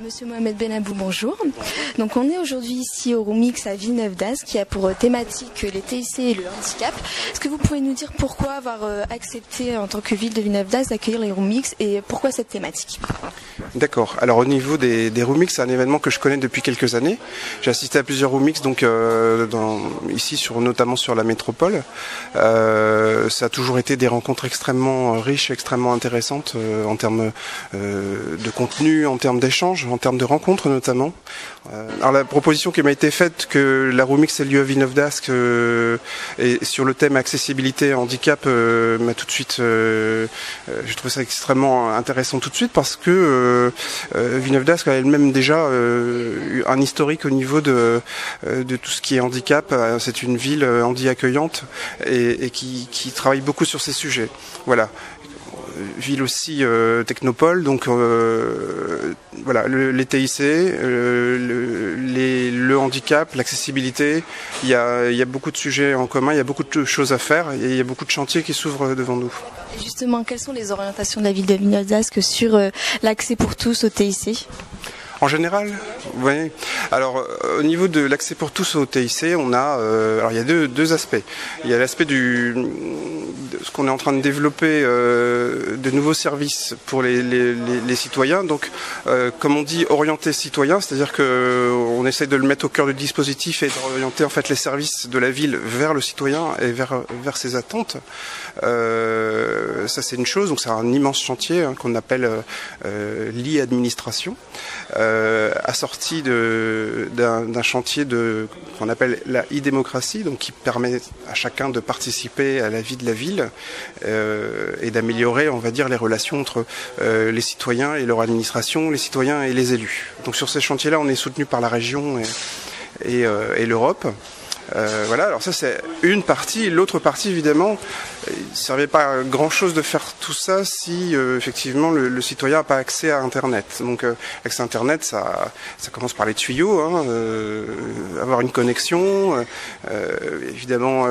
Monsieur Mohamed Benabou, bonjour. Donc on est aujourd'hui ici au Roomix à Villeneuve-d'Ascq qui a pour thématique les TIC et le handicap. Est-ce que vous pouvez nous dire pourquoi avoir accepté en tant que ville de Villeneuve-d'Ascq d'accueillir les Roomix et pourquoi cette thématique? D'accord. Alors au niveau des Roomix, c'est un événement que je connais depuis quelques années. J'ai assisté à plusieurs Roomix, donc ici notamment sur la métropole. Ça a toujours été des rencontres extrêmement riches, extrêmement intéressantes en termes de contenu, en termes d'échanges, en termes de rencontres notamment. Alors la proposition qui m'a été faite que la Roomix ait lieu à Villeneuve-d'Ascq et sur le thème accessibilité handicap m'a tout de suite, j'ai trouvé ça extrêmement intéressant tout de suite parce que Villeneuve-d'Ascq a elle-même déjà eu un historique au niveau de tout ce qui est handicap. C'est une ville handi-accueillante et qui travaille beaucoup sur ces sujets. Voilà. Ville aussi technopole, donc voilà, les TIC, le handicap, l'accessibilité, il y a beaucoup de sujets en commun, il y a beaucoup de choses à faire et il y a beaucoup de chantiers qui s'ouvrent devant nous. Et justement, quelles sont les orientations de la ville de Villeneuve-d'Ascq sur l'accès pour tous au TIC ? En général, oui. Alors, au niveau de l'accès pour tous au TIC, on a, alors il y a deux aspects. Il y a l'aspect de ce qu'on est en train de développer, de nouveaux services pour les citoyens. Donc, comme on dit, orienter citoyen, c'est-à-dire que on essaie de le mettre au cœur du dispositif et d'orienter en fait les services de la ville vers le citoyen et vers ses attentes. Ça c'est une chose. Donc c'est un immense chantier qu'on appelle l'e-administration. Assorti d'un chantier qu'on appelle la e-démocratie, donc qui permet à chacun de participer à la vie de la ville et d'améliorer, on va dire, les relations entre les citoyens et leur administration, les citoyens et les élus. Donc sur ces chantiers-là, on est soutenu par la région et l'Europe. Voilà, alors ça c'est une partie. L'autre partie, évidemment, il ne servait pas à grand chose de faire tout ça si effectivement le citoyen n'a pas accès à Internet. Donc accès à Internet, ça commence par les tuyaux, hein, avoir une connexion, évidemment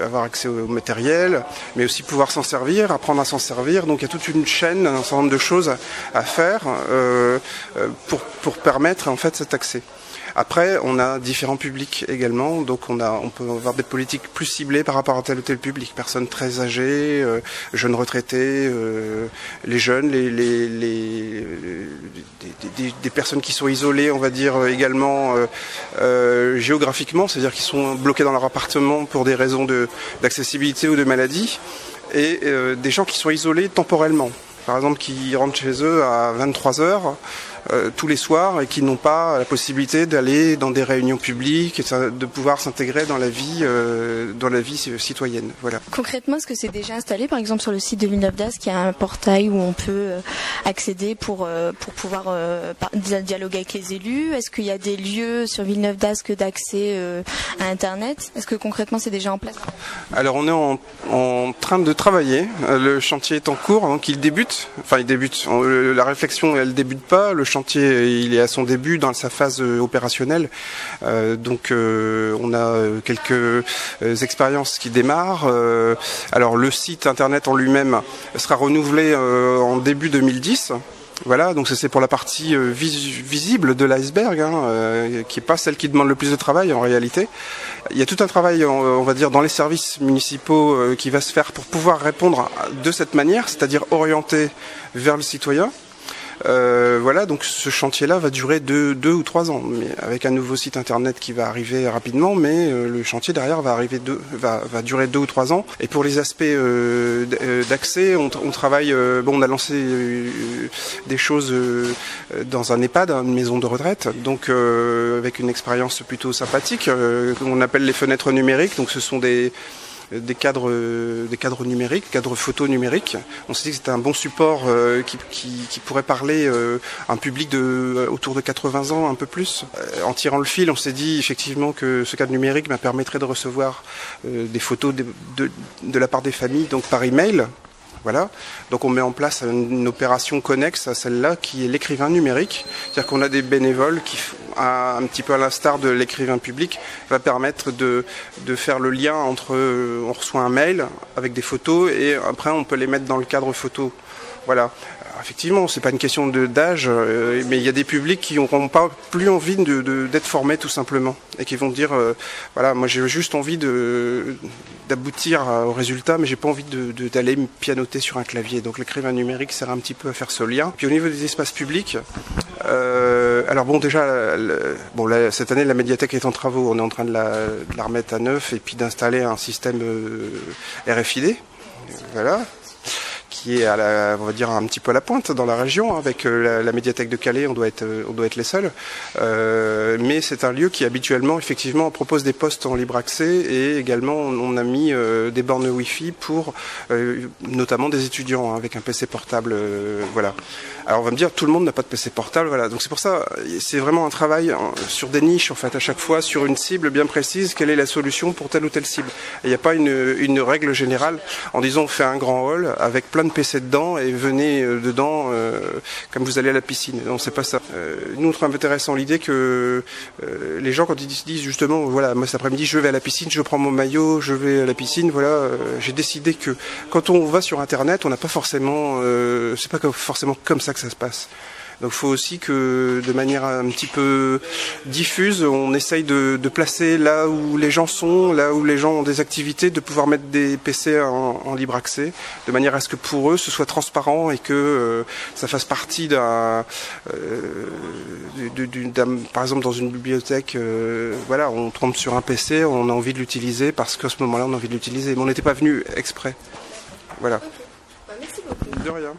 avoir accès au matériel, mais aussi pouvoir s'en servir, apprendre à s'en servir. Donc il y a toute une chaîne, un certain nombre de choses à faire pour permettre en fait cet accès. Après, on a différents publics également, donc on peut avoir des politiques plus ciblées par rapport à tel ou tel public. Personnes très âgées, jeunes retraités, les jeunes, des personnes qui sont isolées, on va dire également géographiquement, c'est-à-dire qui sont bloqués dans leur appartement pour des raisons d'accessibilité ou de maladie, et des gens qui sont isolés temporellement. Par exemple, qui rentrent chez eux à 23h tous les soirs et qui n'ont pas la possibilité d'aller dans des réunions publiques et de pouvoir s'intégrer dans la vie citoyenne. Voilà. Concrètement, est-ce que c'est déjà installé, par exemple sur le site de Villeneuve-d'Ascq, il y a un portail où on peut accéder pour pouvoir dialoguer avec les élus? Est-ce qu'il y a des lieux sur Villeneuve-d'Ascq d'accès à Internet? Est-ce que concrètement c'est déjà en place? Alors on est en train de travailler. Le chantier est en cours, donc il débute. Enfin, il débute. La réflexion, elle débute pas. Le chantier, il est à son début dans sa phase opérationnelle. Donc, on a quelques expériences qui démarrent. Alors, le site internet en lui-même sera renouvelé en début 2010. Voilà, donc c'est pour la partie visible de l'iceberg, hein, qui n'est pas celle qui demande le plus de travail en réalité. Il y a tout un travail, on va dire, dans les services municipaux qui va se faire pour pouvoir répondre de cette manière, c'est-à-dire orienter vers le citoyen. Voilà, donc ce chantier-là va durer 2 ou 3 ans, mais avec un nouveau site internet qui va arriver rapidement, mais le chantier derrière va durer 2 ou 3 ans. Et pour les aspects d'accès, on travaille, on a lancé des choses dans un EHPAD, une maison de retraite, donc avec une expérience plutôt sympathique, qu'on appelle les fenêtres numériques. Donc ce sont des cadres numériques, cadres photos numériques. On s'est dit que c'était un bon support qui pourrait parler à un public autour de 80 ans, un peu plus. En tirant le fil, on s'est dit effectivement que ce cadre numérique permettrait de recevoir des photos de la part des familles, donc par email. Voilà, donc on met en place une opération connexe à celle-là qui est l'écrivain numérique. C'est-à-dire qu'on a des bénévoles qui, un petit peu à l'instar de l'écrivain public, va permettre de faire le lien entre, on reçoit un mail avec des photos et après on peut les mettre dans le cadre photo. Voilà. effectivement, c'est pas une question d'âge, mais il y a des publics qui n'auront pas plus envie d'être formés tout simplement, et qui vont dire, voilà, moi j'ai juste envie d'aboutir au résultat, mais j'ai pas envie d'aller me pianoter sur un clavier. Donc l'écrivain numérique sert un petit peu à faire ce lien. Puis au niveau des espaces publics, alors bon, déjà, cette année la médiathèque est en travaux, on est en train de la remettre à neuf et puis d'installer un système RFID, voilà, qui est on va dire un petit peu à la pointe dans la région. Avec la médiathèque de Calais, on doit être les seuls. Mais c'est un lieu qui habituellement, effectivement, propose des postes en libre accès, et également on a mis des bornes Wi-Fi pour notamment des étudiants avec un PC portable. Voilà. Alors on va me dire, tout le monde n'a pas de PC portable, voilà. Donc c'est pour ça, c'est vraiment un travail sur des niches en fait, à chaque fois sur une cible bien précise. Quelle est la solution pour telle ou telle cible? Il n'y a pas une règle générale en disant on fait un grand hall avec plein de PC dedans et venez dedans comme vous allez à la piscine. Non, c'est pas ça. Nous on trouve intéressant l'idée que les gens, quand ils disent justement, voilà, moi cet après-midi je vais à la piscine, je prends mon maillot, je vais à la piscine, voilà, j'ai décidé que quand on va sur internet, on n'a pas forcément, c'est pas forcément comme ça que ça se passe. Donc il faut aussi que de manière un petit peu diffuse, on essaye de placer là où les gens sont, là où les gens ont des activités, de pouvoir mettre des PC en libre accès, de manière à ce que pour eux ce soit transparent et que ça fasse partie par exemple dans une bibliothèque, voilà, on tombe sur un PC, on a envie de l'utiliser parce qu'à ce moment-là on a envie de l'utiliser, mais on n'était pas venu exprès. Voilà. Merci beaucoup. De rien.